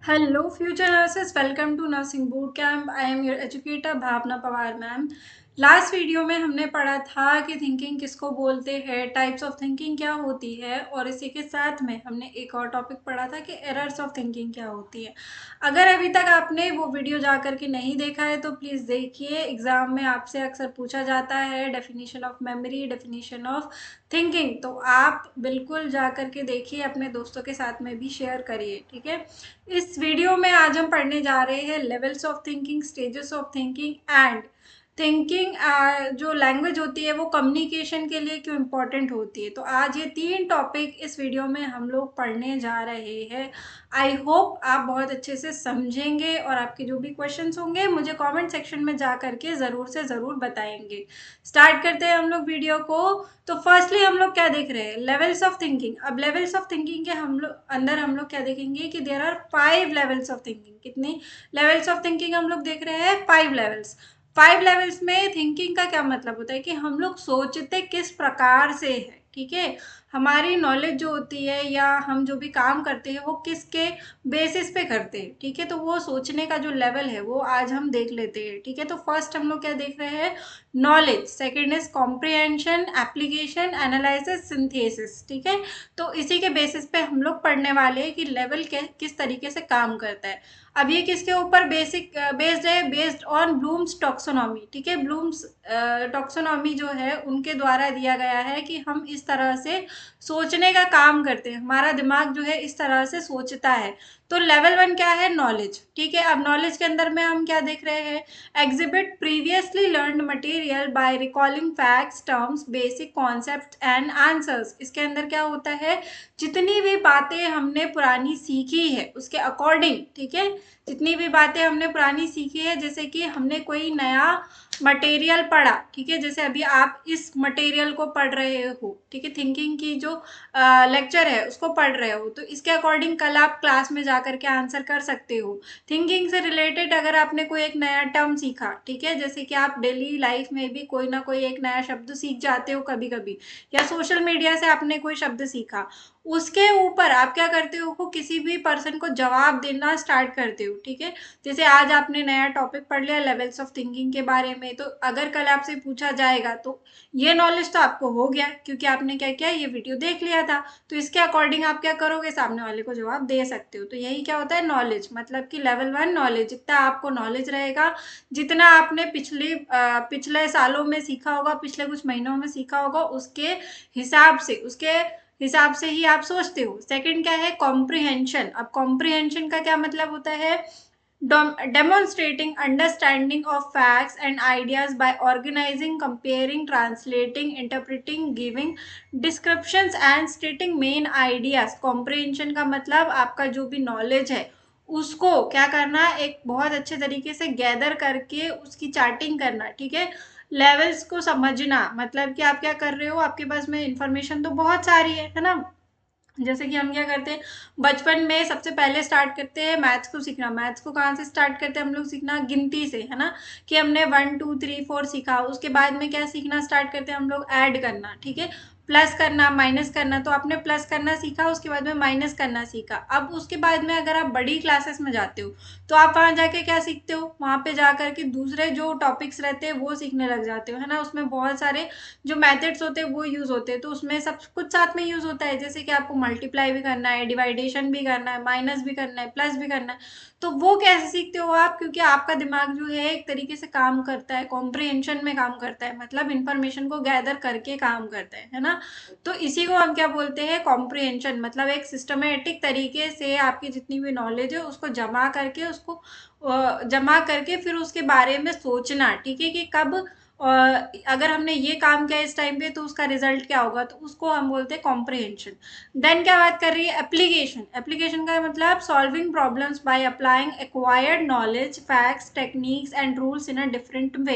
Hello, future nurses. Welcome to Nursing Boot Camp. I am your educator Bhavna Pawar ma'am. Last video में हमने पढ़ा था कि थिंकिंग किसको बोलते हैं, टाइप्स ऑफ थिंकिंग क्या होती है, और इसी के साथ में हमने एक और टॉपिक पढ़ा था कि एरर्स ऑफ थिंकिंग क्या होती है। अगर अभी तक आपने वो वीडियो जा करके नहीं देखा है तो प्लीज़ देखिए। एग्ज़ाम में आपसे अक्सर पूछा जाता है definition of memory, definition of thinking, तो आप बिल्कुल जा करके देखिए, अपने दोस्तों के साथ में भी शेयर करिए, ठीक है। इस वीडियो में आज हम पढ़ने जा रहे हैं levels of thinking, stages of thinking and thinking. जो लैंग्वेज होती है वो कम्युनिकेशन के लिए क्यों इम्पोर्टेंट होती है। तो आज ये 3 टॉपिक इस वीडियो में हम लोग पढ़ने जा रहे हैं। आई होप आप बहुत अच्छे से समझेंगे और आपके जो भी क्वेश्चंस होंगे मुझे कमेंट सेक्शन में जा करके ज़रूर से ज़रूर बताएंगे। स्टार्ट करते हैं हम लोग वीडियो को। तो फर्स्टली हम लोग क्या देख रहे हैं, लेवल्स ऑफ थिंकिंग। अब लेवल्स ऑफ थिंकिंग के हम लोग क्या देखेंगे कि there are 5 levels of thinking. कितनी लेवल्स ऑफ थिंकिंग हम लोग देख रहे हैं? 5 लेवल्स। 5 लेवल्स में थिंकिंग का क्या मतलब होता है कि हम लोग सोचते किस प्रकार से है, ठीक है। हमारी नॉलेज जो होती है या हम जो भी काम करते हैं वो किसके बेसिस पे करते हैं, ठीक है। तो वो सोचने का जो लेवल है वो आज हम देख लेते हैं, ठीक है। तो फर्स्ट हम लोग क्या देख रहे हैं, knowledge. Second is comprehension, application, analysis, synthesis, ठीक है। तो इसी के बेसिस पे हम लोग पढ़ने वाले हैं कि लेवल किस तरीके से काम करता है। अब ये किसके ऊपर बेस्ड है? बेस्ड ऑन ब्लूम्स टॉक्सोनॉमी, ठीक है। ब्लूम्स टॉक्सोनॉमी जो है उनके द्वारा दिया गया है कि हम इस तरह से सोचने का काम करते हैं, हमारा दिमाग जो है इस तरह से सोचता है। तो लेवल 1 क्या है? नॉलेज, ठीक है। अब नॉलेज के अंदर में हम क्या देख रहे हैं, exhibit previously learned material by recalling facts, terms, basic concept and answers. इसके अंदर क्या होता है, जितनी भी बातें हमने पुरानी सीखी है उसके अकॉर्डिंग, ठीक है। जितनी भी बातें हमने पुरानी सीखी है, जैसे कि हमने कोई नया मटेरियल पढ़ा, ठीक है। जैसे अभी आप इस मटेरियल को पढ़ रहे हो, ठीक है, थिंकिंग की जो लेक्चर है उसको पढ़ रहे हो, तो इसके अकॉर्डिंग कल आप क्लास में जा करके आंसर कर सकते हो। थिंकिंग से रिलेटेड अगर आपने कोई एक नया टर्म सीखा, ठीक है, जैसे कि आप डेली लाइफ में भी कोई ना कोई एक नया शब्द सीख जाते हो कभी कभी, या सोशल मीडिया से आपने कोई शब्द सीखा, उसके ऊपर आप क्या करते हो, किसी भी पर्सन को जवाब देना स्टार्ट करते हो, ठीक है। जैसे आज आपने नया टॉपिक पढ़ लिया लेवल्स ऑफ थिंकिंग के बारे में, तो अगर कल आपसे पूछा जाएगा तो ये नॉलेज तो आपको हो गया, क्योंकि आपने क्या किया, ये वीडियो देख लिया था। तो इसके अकॉर्डिंग आप क्या करोगे, सामने वाले को जवाब दे सकते हो। तो यही क्या होता है, नॉलेज। मतलब कि लेवल 1 नॉलेज। जितना आपको नॉलेज रहेगा, जितना आपने पिछले सालों में सीखा होगा, पिछले कुछ महीनों में सीखा होगा, उसके हिसाब से ही आप सोचते हो। सेकंड क्या है, कॉम्प्रिहेंशन। अब कॉम्प्रिहेंशन का क्या मतलब होता है, demonstrating understanding of facts and ideas by organizing, comparing, translating, interpreting, giving descriptions and stating main ideas। comprehension का मतलब आपका जो भी नॉलेज है उसको क्या करना, एक बहुत अच्छे तरीके से गैदर करके उसकी चार्टिंग करना, ठीक है। लेवल्स को समझना, मतलब कि आप क्या कर रहे हो, आपके पास में इंफॉर्मेशन तो बहुत सारी है ना। जैसे कि हम क्या करते हैं, बचपन में सबसे पहले स्टार्ट करते हैं मैथ्स को सीखना। मैथ्स को कहाँ से स्टार्ट करते हैं हम लोग सीखना, गिनती से, है ना। कि हमने 1 2 3 4 सीखा, उसके बाद में क्या सीखना स्टार्ट करते हैं हम लोग, ऐड करना, ठीक है। प्लस करना, माइनस करना। तो आपने प्लस करना सीखा, उसके बाद में माइनस करना सीखा। अब उसके बाद में अगर आप बड़ी क्लासेस में जाते हो तो आप वहाँ जाके क्या सीखते हो, वहाँ पे जा करके दूसरे जो टॉपिक्स रहते हैं वो सीखने लग जाते हो, है ना। उसमें बहुत सारे जो मेथड्स होते हैं वो यूज होते हैं, तो उसमें सब कुछ साथ में यूज होता है। जैसे कि आपको मल्टीप्लाई भी करना है, डिवाइडेशन भी करना है, माइनस भी करना है, प्लस भी करना है। तो वो कैसे सीखते हो आप, क्योंकि आपका दिमाग जो है एक तरीके से काम करता है, कॉम्प्रिहेंशन में काम करता है, मतलब इंफॉर्मेशन को गैदर करके काम करता है ना। तो इसी को हम क्या बोलते हैं, कॉम्प्रिहेंशन। मतलब एक सिस्टमेटिक तरीके से आपकी जितनी भी नॉलेज है उसको जमा करके फिर उसके बारे में सोचना, ठीक है, कि कब अगर हमने ये काम किया इस टाइम पे तो उसका रिजल्ट क्या होगा, तो उसको हम बोलते हैं कॉम्प्रिहेंशन। देन क्या बात कर रही है, एप्लीकेशन। एप्लीकेशन का मतलब solving problems by applying acquired knowledge, facts, techniques and rules in a different way.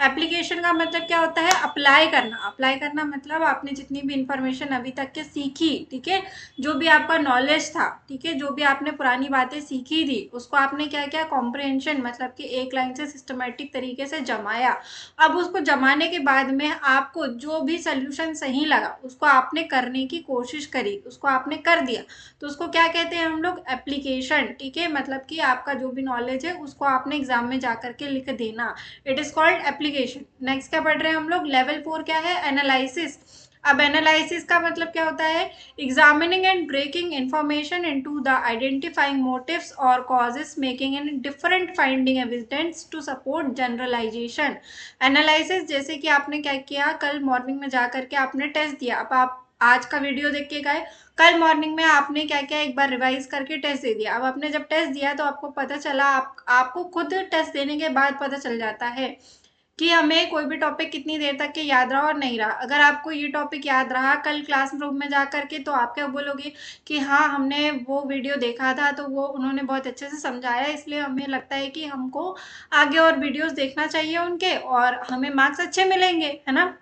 Application का मतलब क्या होता है, अप्लाई करना। अप्लाई करना मतलब आपने जितनी भी इंफॉर्मेशन अभी तक के सीखी, ठीक है, जो भी आपका नॉलेज था, ठीक है, जो भी आपने पुरानी बातें सीखी थी, उसको आपने क्या किया, कॉम्प्रिहेंशन, मतलब कि एक लाइन से सिस्टमेटिक तरीके से जमाया। अब अब उसको जमाने के बाद में आपको जो भी सोल्यूशन सही लगा उसको आपने करने की कोशिश करी, उसको आपने कर दिया, तो उसको क्या कहते हैं हम लोग? एप्लीकेशन। ठीक है, मतलब कि आपका जो भी नॉलेज है उसको आपने एग्जाम में जा करके लिख देना, it is called application. Next क्या पढ़ रहे हैं हम लोग? लेवल 4 क्या है? एनालिसिस। अब एनालिसिस का मतलब क्या होता है? Examining and breaking information into the identifying motives और causes, making an different finding evidence to support generalisation. Analysis, जैसे कि आपने क्या किया, कल मॉर्निंग में जा करके आपने टेस्ट दिया, अब आप आज का वीडियो देख के गए, कल मॉर्निंग में आपने क्या किया, एक बार रिवाइज करके टेस्ट दे दिया। अब आपने जब टेस्ट दिया तो आपको पता चला, आपको खुद टेस्ट देने के बाद पता चल जाता है कि हमें कोई भी टॉपिक कितनी देर तक के याद रहा और नहीं रहा। अगर आपको ये टॉपिक याद रहा कल क्लासरूम में जा करके, तो आप क्या बोलोगे कि हाँ, हमने वो वीडियो देखा था तो वो उन्होंने बहुत अच्छे से समझाया, इसलिए हमें लगता है कि हमको आगे और वीडियोस देखना चाहिए उनके और हमें मार्क्स अच्छे मिलेंगे, है ना?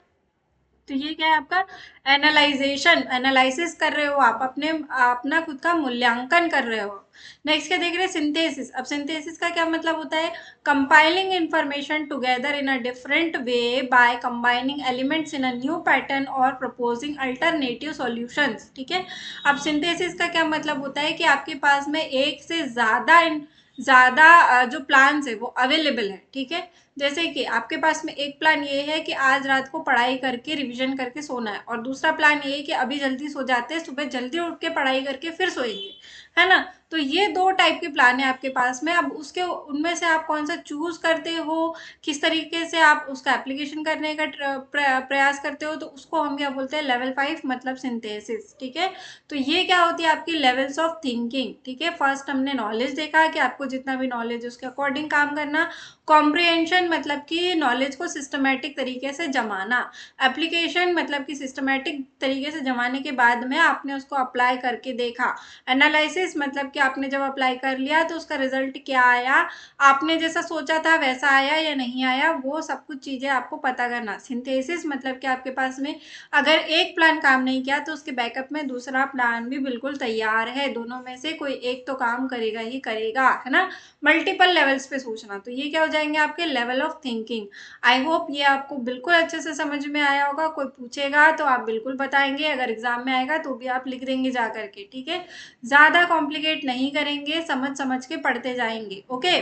तो ये क्या है आपका? एनालाइजेशन, एनालिसिस कर रहे हो आप, अपना खुद का मूल्यांकन कर रहे हो। नेक्स्ट क्या देख रहे हैं? सिंथेसिस। अब सिंथेसिस का क्या मतलब होता है? Compiling information together in a different way by combining elements in a new pattern और प्रपोजिंग अल्टरनेटिव सॉल्यूशंस। ठीक है, अब सिंथेसिस का क्या मतलब होता है कि आपके पास में एक से ज्यादा जो प्लान्स है वो अवेलेबल है। ठीक है, जैसे कि आपके पास में एक प्लान ये है कि आज रात को पढ़ाई करके रिवीजन करके सोना है, और दूसरा प्लान ये है कि अभी जल्दी सो जाते हैं, सुबह जल्दी उठ के पढ़ाई करके फिर सोएंगे, है ना? तो ये दो टाइप के प्लान है आपके पास में। अब उसके उनमें से आप कौन सा चूज करते हो, किस तरीके से आप उसका एप्लीकेशन करने का प्रयास करते हो, तो उसको हम क्या बोलते हैं? लेवल 5 मतलब सिंथेसिस। ठीक है, तो ये क्या होती है आपकी लेवल्स ऑफ थिंकिंग। ठीक है, फर्स्ट हमने नॉलेज देखा कि आपको जितना भी नॉलेज है उसके अकॉर्डिंग काम करना। कॉम्प्रिहेंशन मतलब कि नॉलेज को सिस्टमेटिक तरीके से जमाना। एप्लीकेशन मतलब कि सिस्टमेटिक तरीके से जमाने के बाद में आपने उसको अप्लाई करके देखा। एनालिसिस मतलब कि आपने जब अप्लाई कर लिया तो उसका रिजल्ट क्या आया, आपने जैसा सोचा था वैसा आया या नहीं आया, वो सब कुछ चीजें आपको पता करना। सिंथेसिस मतलब कि आपके पास में अगर एक प्लान काम नहीं किया तो उसके बैकअप में दूसरा प्लान भी बिल्कुल तैयार है, दोनों में से कोई एक तो काम करेगा ही करेगा, है ना? मल्टीपल लेवल्स पे सोचना, तो ये क्या हो जाएंगे आपके? Level of thinking. I hope ये आपको बिल्कुल अच्छे से समझ में आया होगा। कोई पूछेगा तो आप बिल्कुल बताएंगे, अगर एग्जाम में आएगा तो भी आप लिख देंगे जा करके। ठीक है, ज्यादा कॉम्प्लिकेट नहीं करेंगे, समझ समझ के पढ़ते जाएंगे। ओके,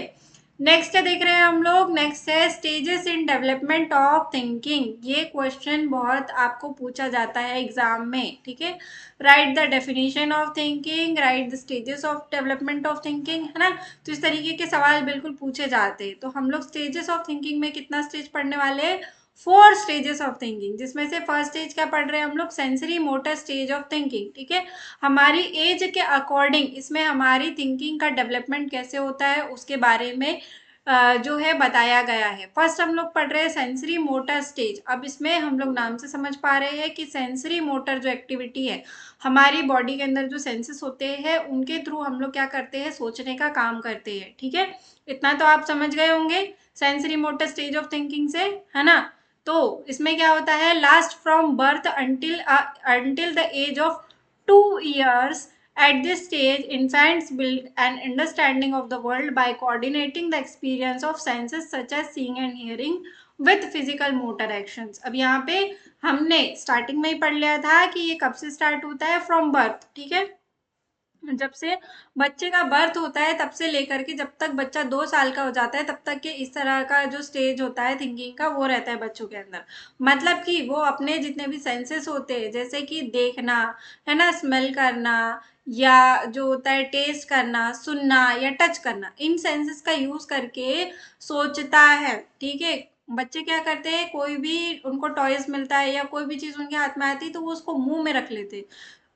नेक्स्ट क्या देख रहे हैं हम लोग? नेक्स्ट है stages in development of thinking. ये क्वेश्चन बहुत आपको पूछा जाता है एग्जाम में। ठीक है, right the definition of thinking, right the stages of development of thinking, है ना? तो इस तरीके के सवाल बिल्कुल पूछे जाते हैं। तो हम लोग स्टेजेस ऑफ थिंकिंग में कितना स्टेज पढ़ने वाले हैं? 4 स्टेजेस ऑफ थिंकिंग, जिसमें से फर्स्ट स्टेज क्या पढ़ रहे हैं हम लोग? Sensory motor stage of thinking. ठीक है, हमारी एज के अकॉर्डिंग इसमें हमारी थिंकिंग का डेवलपमेंट कैसे होता है उसके बारे में जो है बताया गया है। फर्स्ट हम लोग पढ़ रहे हैं सेंसरी मोटर स्टेज। अब इसमें हम लोग नाम से समझ पा रहे हैं कि सेंसरी मोटर जो एक्टिविटी है, हमारी बॉडी के अंदर जो सेंसेस होते हैं उनके थ्रू हम लोग क्या करते हैं? सोचने का काम करते हैं। ठीक है, इतना तो आप समझ गए होंगे sensory motor stage of thinking से, है ना? तो इसमें क्या होता है? Last from birth until the age of 2 years. At this stage, infants build an understanding of the world by coordinating the experience of senses such as seeing and hearing with physical motor actions. अब यहाँ पे हमने starting में ही पढ़ लिया था कि ये कब से स्टार्ट होता है? From birth. ठीक है, जब से बच्चे का बर्थ होता है तब से लेकर के जब तक बच्चा 2 साल का हो जाता है तब तक के इस तरह का जो स्टेज होता है थिंकिंग का वो रहता है बच्चों के अंदर। मतलब कि वो अपने जितने भी सेंसेस होते हैं, जैसे कि देखना, है ना, स्मेल करना, या जो होता है टेस्ट करना, सुनना या टच करना, इन सेंसेस का यूज करके सोचता है। ठीक है, बच्चे क्या करते हैं? कोई भी उनको टॉयज मिलता है या कोई भी चीज उनके हाथ में आती है तो वो उसको मुंह में रख लेते हैं।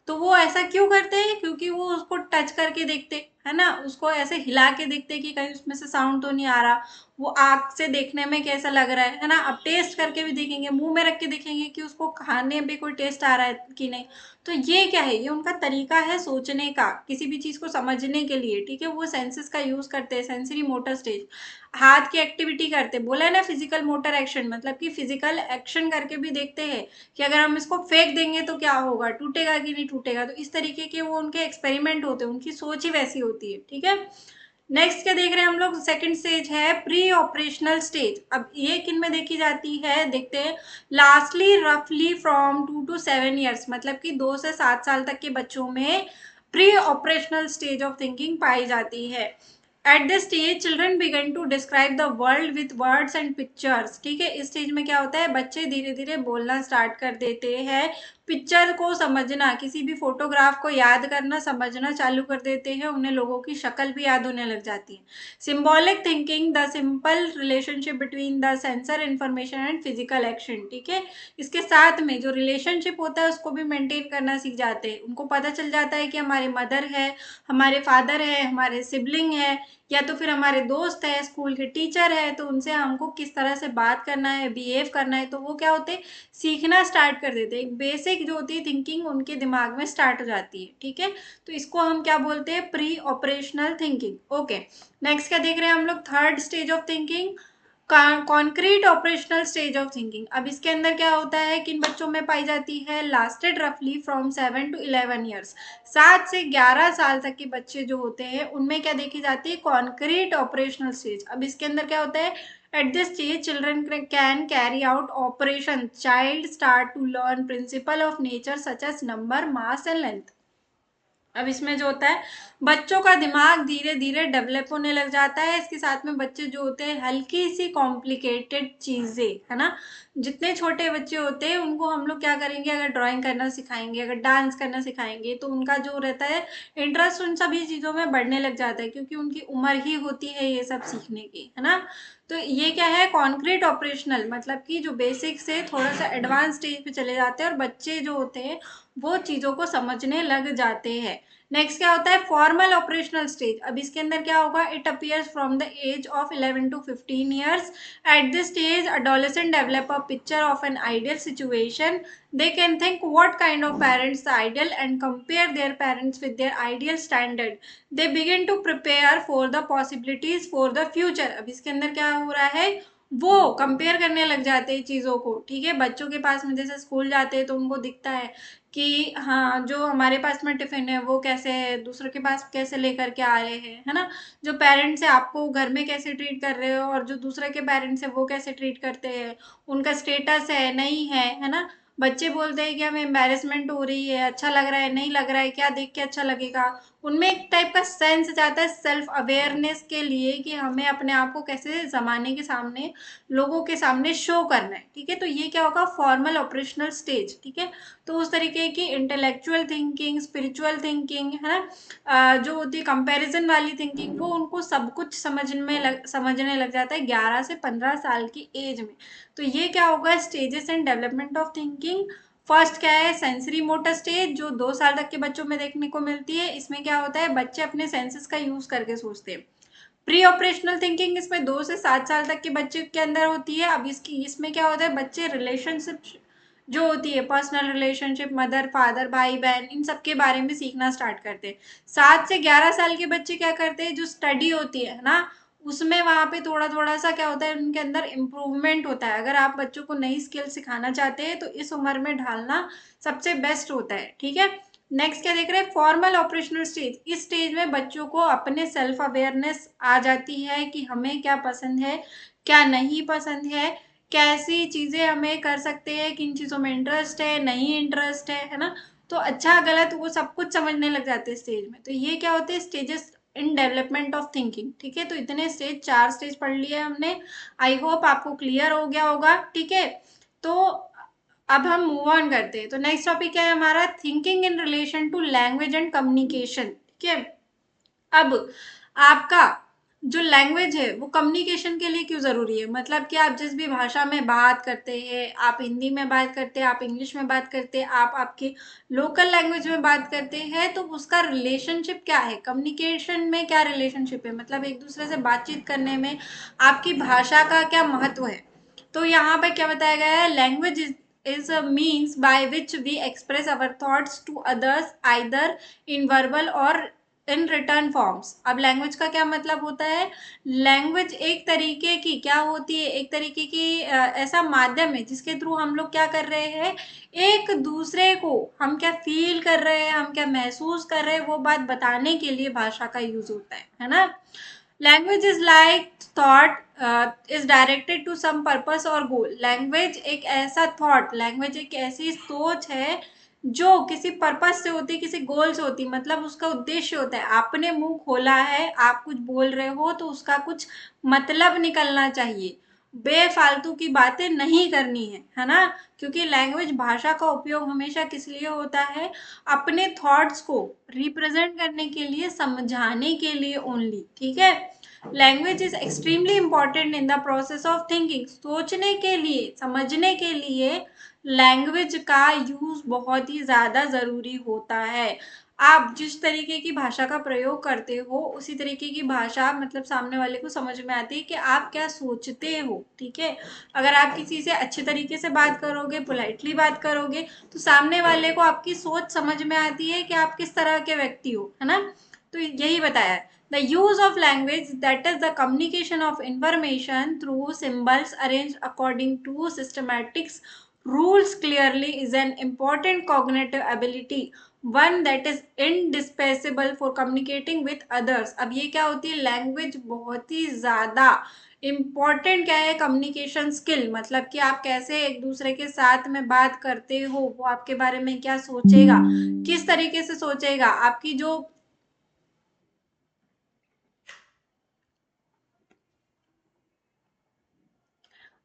तो वो ऐसा क्यों करते हैं? क्योंकि वो उसको टच करके देखते, है ना, उसको ऐसे हिला के देखते कि कहीं उसमें से साउंड तो नहीं आ रहा, वो आग से देखने में कैसा लग रहा है ना? अब टेस्ट करके भी देखेंगे, मुंह में रख के देखेंगे कि उसको खाने में कोई टेस्ट आ रहा है कि नहीं। तो ये क्या है? ये उनका तरीका है सोचने का, किसी भी चीज को समझने के लिए। ठीक है, वो सेंसेस का यूज करते हैं, सेंसरी मोटर स्टेज। हाथ की एक्टिविटी करते, बोला है ना, फिजिकल मोटर एक्शन, मतलब कि फिजिकल एक्शन करके भी देखते हैं कि अगर हम इसको फेंक देंगे तो क्या होगा, टूटेगा कि नहीं टूटेगा। तो इस तरीके के वो उनके एक्सपेरिमेंट होते हैं, उनकी सोच ही वैसी होती है। ठीक है, नेक्स्ट क्या देख रहे हैं हम लोग, सेकंड स्टेज है प्री ऑपरेशनल स्टेज। अब ये किन में देखी जाती है, देखते हैं। लास्टली रफली फ्रॉम 2 to 7 years, मतलब कि 2 से 7 साल तक के बच्चों में pre operational stage of thinking पाई जाती है। At this stage children begin to describe the world with words and pictures. ठीक है, इस स्टेज में क्या होता है, बच्चे धीरे धीरे बोलना स्टार्ट कर देते हैं, पिक्चर को समझना, किसी भी फोटोग्राफ को याद करना, समझना चालू कर देते हैं, उन्हें लोगों की शक्ल भी याद होने लग जाती है। Symbolic thinking, the simple relationship between the sensor information and physical action. ठीक है, इसके साथ में जो रिलेशनशिप होता है उसको भी मेंटेन करना सीख जाते हैं। उनको पता चल जाता है कि हमारे मदर है, हमारे फादर है, हमारे सिबलिंग है, या तो फिर हमारे दोस्त है, स्कूल के टीचर है, तो उनसे हमको किस तरह से बात करना है, बिहेव करना है, तो वो क्या होते हैं, सीखना स्टार्ट कर देते हैं। एक बेसिक जो होती है थिंकिंग उनके दिमाग में स्टार्ट हो जाती है। ठीक है, तो इसको हम क्या बोलते हैं, pre operational thinking. Okay, next क्या देख रहे हैं हम लोग, third stage of thinking, concrete operational stage of thinking. अब इसके अंदर क्या होता है, किन बच्चों में पाई जाती है, लास्टेड रफली फ्रॉम 7 to 11 years, 7 से 11 साल तक के बच्चे जो होते हैं उनमें क्या देखी जाती है, कॉन्क्रीट ऑपरेशनल स्टेज। अब इसके अंदर क्या होता है, at this stage children can carry out operation, child start to learn principle of nature such as number, mass and length. अब इसमें जो होता है, बच्चों का दिमाग धीरे धीरे डेवलप होने लग जाता है। इसके साथ में बच्चे जो होते हैं हल्की सी कॉम्प्लिकेटेड चीजें, है ना, जितने छोटे बच्चे होते हैं उनको हम लोग क्या करेंगे, अगर ड्राइंग करना सिखाएंगे, अगर डांस करना सिखाएंगे, तो उनका जो रहता है इंटरेस्ट उन सभी चीजों में बढ़ने लग जाता है, क्योंकि उनकी उम्र ही होती है ये सब सीखने की, है ना। तो ये क्या है, कॉन्क्रीट ऑपरेशनल, मतलब कि जो बेसिक से थोड़ा सा एडवांस स्टेज पे चले जाते हैं और बच्चे जो होते हैं वो चीजों को समझने लग जाते हैं। नेक्स्ट क्या होता है, फॉर्मल ऑपरेशनल स्टेज। अब इसके अंदर क्या होगा, it appears from the age of 11 to 15 years। At this stage adolescent develop a picture of an ideal situation. They can think what kind of parents the ideal and compare their parents with their ideal standard. They begin to prepare for the possibilities for the future. अब इसके अंदर क्या हो रहा है, वो compare करने लग जाते हैं चीज़ों को। ठीक है, बच्चों के पास में जैसे स्कूल जाते हैं तो उनको दिखता है कि हाँ, जो हमारे पास में टिफिन है वो कैसे है, दूसरों के पास कैसे लेकर के आ रहे हैं, है ना, जो पेरेंट्स है आपको घर में कैसे ट्रीट कर रहे हो, और जो दूसरे के पेरेंट्स है वो कैसे ट्रीट करते हैं, उनका स्टेटस है नहीं है ना। बच्चे बोलते हैं कि हमें एम्बेरसमेंट हो रही है, अच्छा लग रहा है, नहीं लग रहा है, क्या देख के अच्छा लगेगा। उनमें एक टाइप का सेंस जाता है सेल्फ अवेयरनेस के लिए, कि हमें अपने आप को कैसे जमाने के सामने, लोगों के सामने शो करना है। ठीक है, तो ये क्या होगा, फॉर्मल ऑपरेशनल स्टेज। ठीक है, तो उस तरीके की इंटेलेक्चुअल थिंकिंग, स्पिरिचुअल थिंकिंग, है ना, जो होती है कंपैरिजन वाली थिंकिंग, वो उनको सब कुछ समझने लग जाता है 11 से 15 साल की एज में। तो ये क्या होगा, stages and development of thinking. First क्या है, सेंसरी मोटर स्टेज, जो 2 साल तक के बच्चों में देखने को मिलती है। इसमें क्या होता है, बच्चे अपने सेंसेस का यूज करके सोचते हैं। प्री ऑपरेशनल थिंकिंग इसमें 2 से 7 साल तक के बच्चे के अंदर होती है। अब इसमें क्या होता है, बच्चे रिलेशनशिप जो होती है, पर्सनल रिलेशनशिप, मदर फादर, भाई बहन, इन सब के बारे में सीखना स्टार्ट करते हैं। 7 से 11 साल के बच्चे क्या करते हैं, जो स्टडी होती है ना, उसमें वहां पे थोड़ा थोड़ा सा क्या होता है, उनके अंदर इम्प्रूवमेंट होता है। अगर आप बच्चों को नई स्किल सिखाना चाहते हैं तो इस उम्र में ढालना सबसे बेस्ट होता है। ठीक है, नेक्स्ट क्या देख रहे हैं, फॉर्मल ऑपरेशनल स्टेज। इस स्टेज में बच्चों को अपने सेल्फ अवेयरनेस आ जाती है कि हमें क्या पसंद है, क्या नहीं पसंद है, कैसी चीजें हमें कर सकते हैं, किन चीजों में इंटरेस्ट है, नहीं इंटरेस्ट है ना। तो अच्छा गलत वो सब कुछ समझने लग जाते हैं स्टेज में। तो ये क्या होते हैं, stages in development of thinking. ठीक है, तो इतने स्टेज, 4 स्टेज पढ़ लिए हमने। आई होप आपको क्लियर हो गया होगा। ठीक है, तो अब हम मूव ऑन करते हैं। तो नेक्स्ट टॉपिक क्या है हमारा, thinking in relation to language and communication. ठीक है, अब आपका जो लैंग्वेज है वो कम्युनिकेशन के लिए क्यों ज़रूरी है, मतलब कि आप जिस भी भाषा में बात करते हैं, आप हिंदी में बात करते हैं, आप इंग्लिश में बात करते हैं, आप आपके लोकल लैंग्वेज में बात करते हैं, तो उसका रिलेशनशिप क्या है, कम्युनिकेशन में क्या रिलेशनशिप है, मतलब एक दूसरे से बातचीत करने में आपकी भाषा का क्या महत्व है। तो यहाँ पे क्या बताया गया है, language is a means by which we express our thoughts to others either in verbal or in return forms. अब लैंग्वेज का क्या मतलब होता है, लैंग्वेज एक तरीके की क्या होती है, एक तरीके की ऐसा माध्यम है जिसके थ्रू हम लोग क्या कर रहे हैं, एक दूसरे को हम क्या फील कर रहे हैं, हम क्या महसूस कर रहे हैं, वो बात बताने के लिए भाषा का यूज होता है ना। Language is like thought is directed to some purpose और गोल। लैंग्वेज एक ऐसा थॉट, लैंग्वेज एक ऐसी सोच है जो किसी पर्पस से होती है, किसी गोल से होती है, मतलब उसका उद्देश्य होता है। आपने मुंह खोला है, आप कुछ बोल रहे हो तो उसका कुछ मतलब निकलना चाहिए, बेफालतू की बातें नहीं करनी है ना। क्योंकि लैंग्वेज, भाषा का उपयोग हमेशा किस लिए होता है, अपने थॉट्स को रिप्रेजेंट करने के लिए, समझाने के लिए ओनली, ठीक है। Language is extremely important in the process of thinking. सोचने के लिए, समझने के लिए लैंग्वेज का यूज बहुत ही ज्यादा जरूरी होता है। आप जिस तरीके की भाषा का प्रयोग करते हो उसी तरीके की भाषा मतलब सामने वाले को समझ में आती है कि आप क्या सोचते हो, ठीक है। अगर आप किसी से अच्छे तरीके से बात करोगे, पोलाइटली बात करोगे, तो सामने वाले को आपकी सोच समझ में आती है कि आप किस तरह के व्यक्ति हो, है ना। तो यही बताया है। The use of language, that is the communication of information through symbols arrange according to systematics rules clearly is an important cognitive ability, one that is indispensable for communicating with others। अब ये क्या होती है, language बहुत ही ज्यादा important क्या है, communication skill, मतलब कि आप कैसे एक दूसरे के साथ में बात करते हो, वो आपके बारे में क्या सोचेगा, किस तरीके से सोचेगा, आपकी जो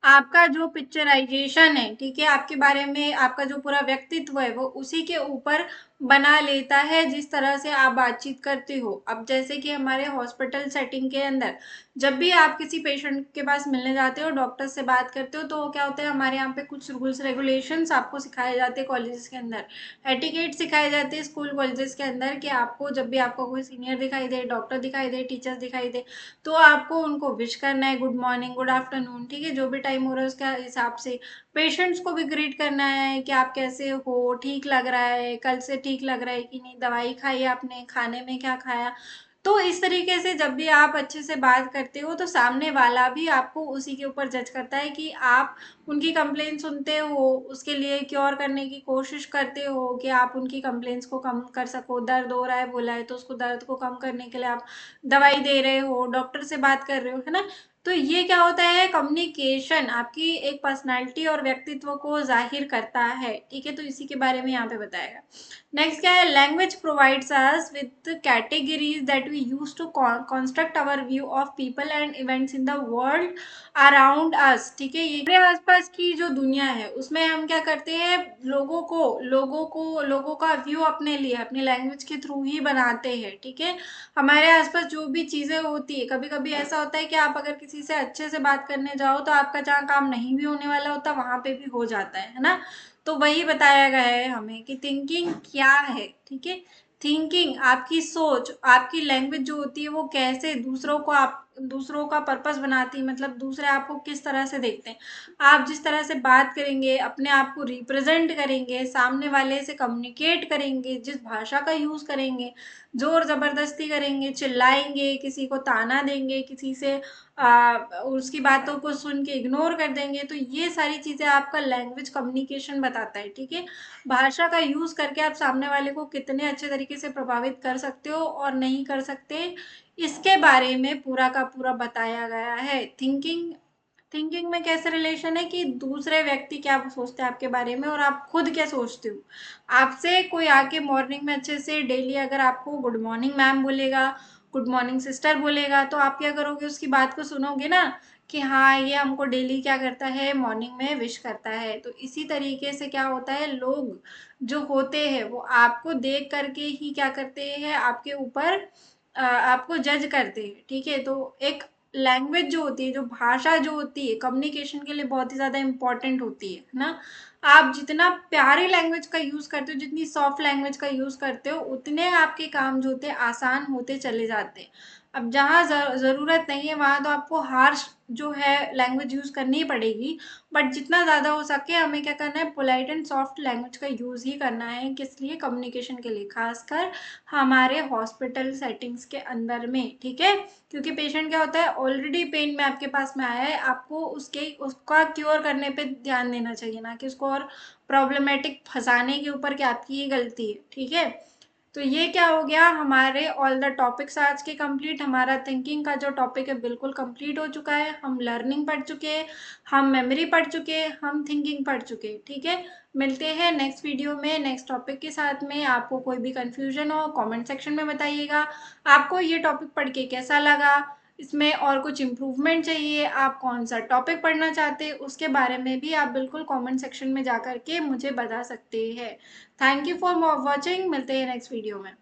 आपका जो पिक्चराइजेशन है, ठीक है, आपके बारे में आपका जो पूरा व्यक्तित्व है वो उसी के ऊपर बना लेता है जिस तरह से आप बातचीत करते हो। अब जैसे कि हमारे हॉस्पिटल सेटिंग के अंदर जब भी आप किसी पेशेंट के पास मिलने जाते हो, डॉक्टर से बात करते हो, तो क्या होता है, हमारे यहाँ पे कुछ रूल्स रेगुलेशंस आपको सिखाए जाते हैं कॉलेजेस के अंदर, एटिकेट सिखाए जाते हैं स्कूल कॉलेजेस के अंदर, कि आपको जब भी आपको कोई सीनियर दिखाई दे, डॉक्टर दिखाई दे, टीचर्स दिखाई दे, तो आपको उनको विश करना है, गुड मॉर्निंग, गुड आफ्टरनून, ठीक है, जो भी टाइम हो रहा है उसके हिसाब से। पेशेंट्स को भी ग्रीट करना है कि आप कैसे हो, ठीक लग रहा है, कल से ठीक लग रहा है कि नहीं, दवाई खाई आपने, खाने में क्या खाया। तो इस तरीके से जब भी आप अच्छे से बात करते हो तो सामने वाला भी आपको उसी के ऊपर जज करता है कि आप उनकी कंप्लेन सुनते हो, उसके लिए क्योर करने की कोशिश करते हो कि आप उनकी कंप्लेंट्स को कम कर सको। दर्द हो रहा है बोला है तो उसको दर्द को कम करने के लिए आप दवाई दे रहे हो, डॉक्टर से बात कर रहे हो, है ना। तो ये क्या होता है, कम्युनिकेशन आपकी एक पर्सनालिटी और व्यक्तित्व को जाहिर करता है, ठीक है। तो इसी के बारे में यहाँ पे बताएगा। नेक्स्ट क्या है, language provides us with categories that we use to construct our view of people and events in the world around us, ठीक है। ये हमारे आसपास की जो दुनिया है उसमें हम क्या करते हैं, लोगों का व्यू अपने लिए अपनी लैंग्वेज के थ्रू ही बनाते हैं, ठीक है। हमारे आसपास जो भी चीजें होती है, कभी कभी ऐसा होता है कि आप अगर किसी से अच्छे से बात करने जाओ तो आपका जहाँ काम नहीं भी होने वाला होता वहां पे भी हो जाता है ना। तो वही बताया गया है हमें कि थिंकिंग क्या है, ठीक है। थिंकिंग आपकी सोच, आपकी लैंग्वेज जो होती है वो कैसे दूसरों को, आप दूसरों का पर्पस बनाती है, मतलब दूसरे आपको किस तरह से देखते हैं। आप जिस तरह से बात करेंगे, अपने आप को रिप्रेजेंट करेंगे, सामने वाले से कम्युनिकेट करेंगे, जिस भाषा का यूज करेंगे, जोर जबरदस्ती करेंगे, चिल्लाएंगे, किसी को ताना देंगे, किसी से उसकी बातों को सुन के इग्नोर कर देंगे, तो ये सारी चीजें आपका लैंग्वेज कम्युनिकेशन बताता है, ठीक है। भाषा का यूज करके आप सामने वाले को कितने अच्छे तरीके से प्रभावित कर सकते हो और नहीं कर सकते, इसके बारे में पूरा का पूरा बताया गया है। थिंकिंग में कैसे रिलेशन है कि दूसरे व्यक्ति क्या सोचते हैं आपके बारे में और आप खुद क्या सोचते हो। आपसे कोई आके मॉर्निंग में अच्छे से डेली अगर आपको गुड मॉर्निंग मैम बोलेगा, गुड मॉर्निंग सिस्टर बोलेगा, तो आप क्या करोगे, उसकी बात को सुनोगे ना, कि हाँ ये हमको डेली क्या करता है, मॉर्निंग में विश करता है। तो इसी तरीके से क्या होता है, लोग जो होते हैं वो आपको देख करके ही क्या करते हैं, आपके ऊपर आपको जज करते हैं, ठीक है। तो एक लैंग्वेज जो होती है, जो भाषा जो होती है, कम्युनिकेशन के लिए बहुत ही ज़्यादा इम्पोर्टेंट होती है ना। आप जितना प्यारी लैंग्वेज का यूज़ करते हो, जितनी सॉफ्ट लैंग्वेज का यूज़ करते हो, उतने आपके काम जो होते हैं आसान होते चले जाते हैं। अब जहाँ ज़रूरत नहीं है वहाँ तो आपको हार्श जो है लैंग्वेज यूज़ करनी ही पड़ेगी, बट जितना ज़्यादा हो सके हमें क्या करना है, पोलाइट एंड सॉफ्ट लैंग्वेज का यूज़ ही करना है, किस लिए, कम्युनिकेशन के लिए, खासकर हमारे हॉस्पिटल सेटिंग्स के अंदर में, ठीक है। क्योंकि पेशेंट क्या होता है, ऑलरेडी पेन में आपके पास में आया है, आपको उसका क्योर करने पे ध्यान देना चाहिए, ना कि उसको और प्रॉब्लमेटिक फंसाने के ऊपर कि आपकी ही गलती है, ठीक है। तो ये क्या हो गया, हमारे ऑल द टॉपिक्स आज के कंप्लीट। हमारा थिंकिंग का जो टॉपिक है बिल्कुल कंप्लीट हो चुका है। हम लर्निंग पढ़ चुके हैं, हम मेमोरी पढ़ चुके हैं, हम थिंकिंग पढ़ चुके हैं। ठीक है, मिलते हैं नेक्स्ट वीडियो में नेक्स्ट टॉपिक के साथ में। आपको कोई भी कंफ्यूजन हो कमेंट सेक्शन में बताइएगा। आपको ये टॉपिक पढ़ के कैसा लगा, इसमें और कुछ इम्प्रूवमेंट चाहिए, आप कौन सा टॉपिक पढ़ना चाहते हैं, उसके बारे में भी आप बिल्कुल कमेंट सेक्शन में जा कर के मुझे बता सकते हैं। Thank you for watching. मिलते हैं नेक्स्ट वीडियो में।